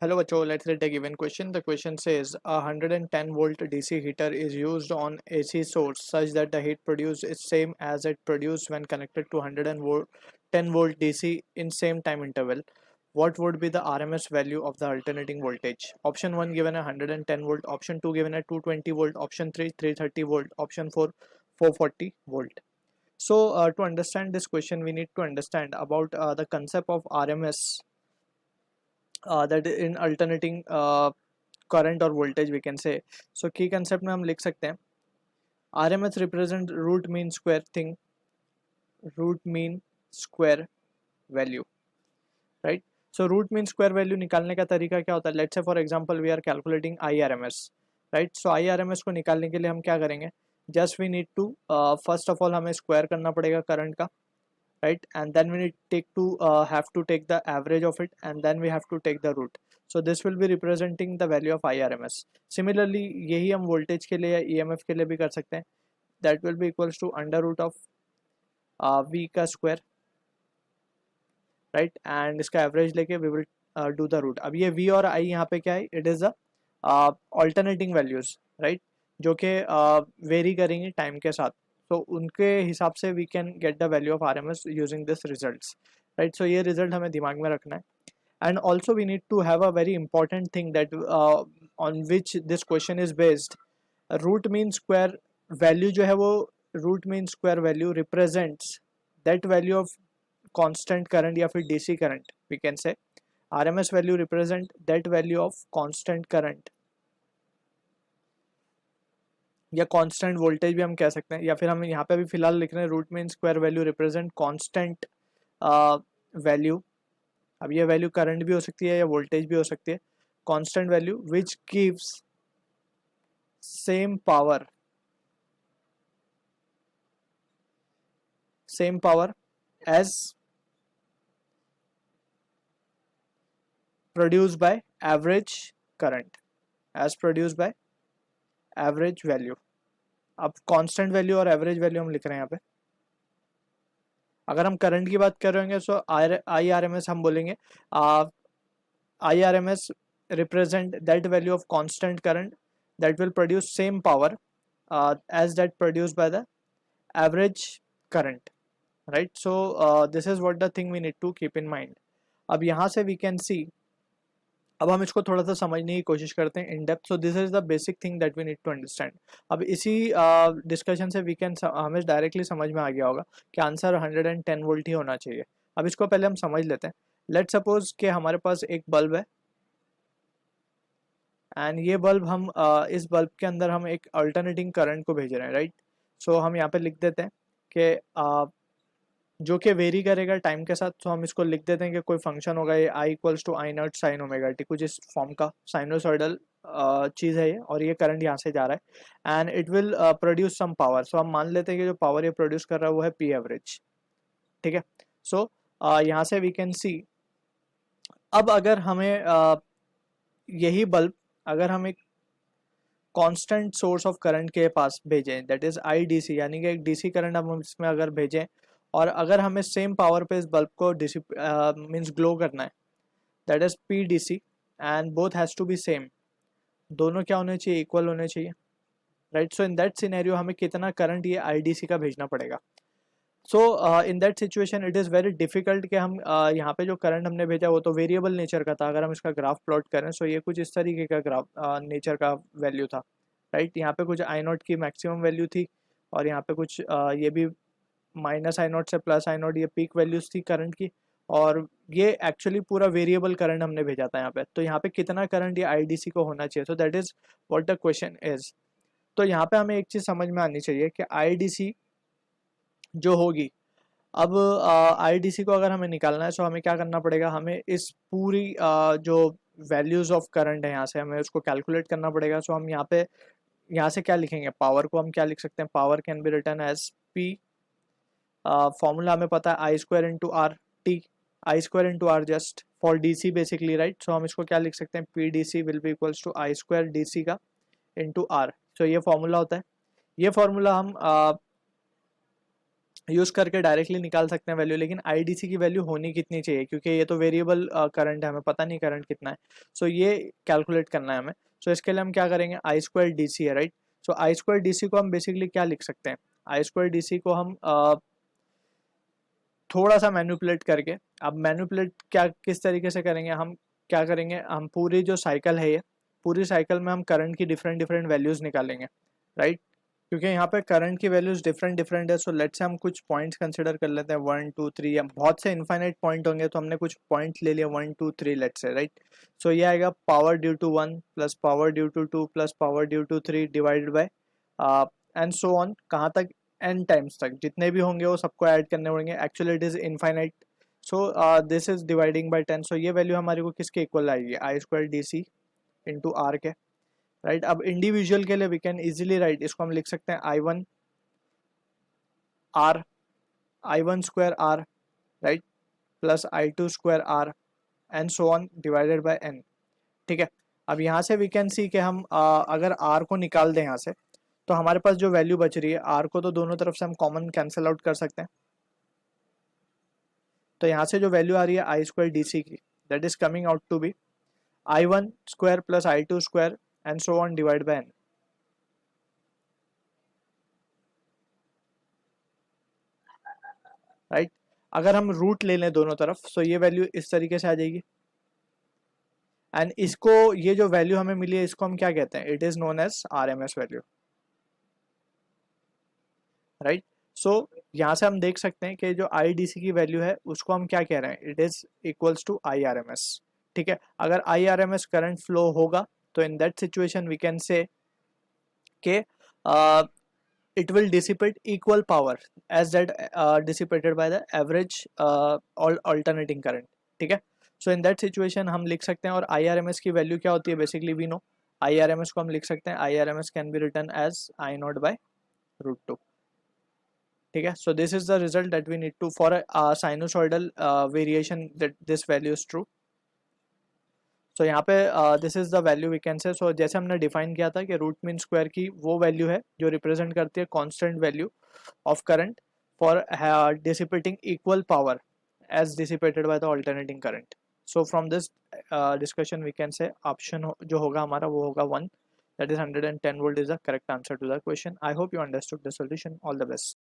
Hello, Bacho. Let's read a given question. The question says a 110 volt DC heater is used on AC source such that the heat produced is same as it produced when connected to 110 volt DC in same time interval. What would be the RMS value of the alternating voltage? Option 1 given a 110 volt, option 2 given a 220 volt, option 3 330 volt, option 4 440 volt. So to understand this question, we need to understand about the concept of RMS, that in alternating current or voltage we can say. So key concept में हम लिख सकते हैं RMS represent root mean square thing, root mean square value, right? So root mean square value निकालने का तरीका क्या होता है? Let's say for example we are calculating IRMS, right? So IRMS को निकालने के लिए हम क्या करेंगे? Just we need to first of all हमें square करना पड़ेगा current का, right? And then we need have to take the average of it, and then we have to take the root. So this will be representing the value of IRMS. Similarly यही हम voltage के लिए या EMF के लिए भी कर सकते हैं. That will be equals to under root of V का square, right? And इसका average लेके we will do the root. अब ये V और I यहाँ पे क्या है? It is the alternating values, right? जो कि vary करेंगे time के साथ. तो उनके हिसाब से we can get the value of RMS using this results, right? So ये रिजल्ट हमें दिमाग में रखना है. And also we need to have a very important thing that on which this question is based. Root mean square value जो है वो root mean square value represents that value of constant current या फिर DC current. We can say RMS value represent that value of constant current या constant voltage भी हम कह सकते हैं, या फिर हम यहाँ पे भी फिलहाल लिख रहे हैं root mean square value represent constant value. अब ये वैल्यू करंट भी हो सकती है या वोल्टेज भी हो सकती है. Constant value which gives same power as produced by average current, as produced by average value. अब कांस्टेंट वैल्यू और एवरेज वैल्यू हम लिख रहे हैं यहाँ पे. अगर हम करंट की बात कर रहे होंगे सो IRMS हम बोलेंगे IRMS represent that value of constant current that will produce same power as that produced by the average current, right? So this is what the thing we need to keep in mind. अब यहाँ से we can see, अब हम इसको थोड़ा सा समझने की कोशिश करते हैं in depth. So this is the basic thing that we need to understand. अब इसी डिस्कशन से वी कैन हमें डायरेक्टली समझ में आ गया होगा कि आंसर 110 वोल्ट ही होना चाहिए. अब इसको पहले हम समझ लेते हैं. लेट्स सपोज कि हमारे पास एक बल्ब है एंड ये बल्ब हम इस बल्ब के अंदर हम एक अल्टरनेटिंग करंट को भेज रहे हैं, राइट? सो हम यहाँ पे लिख देते हैं कि जो कि वेरी करेगा टाइम के साथ. तो हम इसको लिख देते हैं कि कोई फंक्शन होगा ये I equals to I naught sine omega T, कुछ इस फॉर्म का साइनोसॉइडल चीज़ है ये, और ये करंट यहाँ से जा रहा है and it will produce some power. So हम मान लेते हैं कि जो पावर ये प्रोड्यूस कर रहा है वो है P एवरेज, ठीक है? सो यहाँ से वी कैन सी, अब अगर हमें यही बल्ब अगर हम एक कांस्टेंट सोर्स ऑफ करंट के पास भेजें, दैट इज IDC, यानी कि एक DC करंट हम इसमें अगर भेजें, और अगर हमें सेम पावर पे इस बल्ब को DC मींस ग्लो करना है, that is PDC, and both has to be same. दोनों क्या होने चाहिए? इक्वल होने चाहिए, right? So in that scenario हमें कितना करंट ये IDC का भेजना पड़ेगा? So in that situation it is very difficult कि हम यहाँ पे जो करंट हमने भेजा वो तो वेरिएबल नेचर का था. अगर हम इसका ग्राफ प्लॉट करें सो ये कुछ इस तरीके का ग्राफ नेचर का वैल्यू था, राइट? यहाँ पे कुछ I नॉट की मैक्सिमम वैल्यू थी, और यहाँ पे कुछ ये भी माइनस I नॉट से प्लस I नॉट ये पीक वैल्यूज थी करंट की, और ये एक्चुअली पूरा वेरिएबल करंट हमने भेजा था यहाँ पे. तो यहाँ पे कितना करंट ये IDC को होना चाहिए? So that is what the question is. तो यहाँ पे हमें एक चीज़ समझ में आनी चाहिए कि IDC जो होगी, अब IDC को अगर हमें निकालना है सो हमें क्या करना पड़ेगा? हमें इस पूरी जो वैल्यूज ऑफ करंट है यहाँ से हमें उसको कैलकुलेट करना पड़ेगा. सो हम यहाँ से क्या लिखेंगे? पावर को हम क्या लिख सकते हैं? Power can be written as P, formula हमें पता है I square into R T, I square into R just for DC basically, right? So हम इसको क्या लिख सकते हैं? PDC will be equals to I square DC का इंटू आर. सो ये फॉर्मूला होता है. ये फॉर्मूला हम यूज़ करके डायरेक्टली निकाल सकते हैं वैल्यू, लेकिन आईडीसी की वैल्यू होनी कितनी चाहिए, क्योंकि ये तो वेरिएबल करंट है, हमें पता नहीं करंट कितना है। सो ये कैलकुलेट करना है हमें। सो इसके लिए हम क्या करेंगे, आई स्क्वायर डी सी है, राइट। सो आई स्क्वायर डी सी को हम बेसिकली क्या लिख सकते हैं, आई स्क्वायर डी सी को हम थोड़ा सा मैनिपुलेट करके, अब मैनिपुलेट क्या किस तरीके से करेंगे, हम क्या करेंगे, हम पूरी जो साइकिल है, ये पूरी साइकिल में हम करंट की डिफरेंट डिफरेंट वैल्यूज़ निकालेंगे, राइट। क्योंकि यहाँ पे करंट की वैल्यूज डिफरेंट डिफरेंट है। सो लेट्स से हम कुछ पॉइंट्स कंसिडर कर लेते हैं, 1 2 3, या बहुत से इनफाइनाइट पॉइंट होंगे, तो हमने कुछ पॉइंट ले लिया 1 2 3 लेट्स से, राइट। सो ये आएगा power due to 1 plus power due to 2 plus power due to 3 divided by and so on, कहाँ तक, n टाइम्स तक, जितने भी होंगे वो सबको ऐड करने पड़ेंगे। Actually it is infinite. So this is dividing by 10। So ये वैल्यू हमारे को किसके इक्वल आएगी, I square D C into R के, राइट। अब इंडिविजुअल के लिए वी कैन इजीली राइट, इसको हम लिख सकते हैं I one R, I one square R, right, plus I two square R and so on divided by N, ठीक है। अब यहाँ से वी कैन सी कि हम अगर आर को निकाल दें यहाँ से, तो हमारे पास जो वैल्यू बच रही है, आर को तो दोनों तरफ से हम कॉमन कैंसिल आउट कर सकते हैं। तो यहाँ से जो वैल्यू आ रही है आई स्क्वायर डी सी की, that is coming out to be I one square plus I two square and so on divide by N, right. अगर हम रूट ले लें दोनों तरफ, सो ये वैल्यू इस तरीके से आ जाएगी। एंड इसको, ये जो वैल्यू हमें मिली है, इसको हम क्या कहते हैं, it is known as R M S value, right. So यहाँ से हम देख सकते हैं कि जो आई डी सी की वैल्यू है, उसको हम क्या कह रहे हैं, it is equals to I R M S, ठीक है। अगर I R M S current flow होगा, तो in that situation we can say के it will dissipate equal power as that dissipated by the average alternating current, ठीक है। सो in that situation हम लिख सकते हैं, और आई आर एम एस की वैल्यू क्या होती है, basically we know I R M S को हम लिख सकते हैं, I R M S can be written as I naught by root two, ठीक है। So this is the result that we need to for sinusoidal variation, that this value is true. So यहाँ पे this is the value we can say. So जैसे हमने define किया था कि root mean square की वो वैल्यू है जो रिप्रेजेंट करती है constant value of current for dissipating equal power as dissipated by the alternating current. So from this discussion we can say option जो होगा हमारा, वो होगा 1, that is 110 volt is the correct answer to the question. I hope you understood the solution. All the best.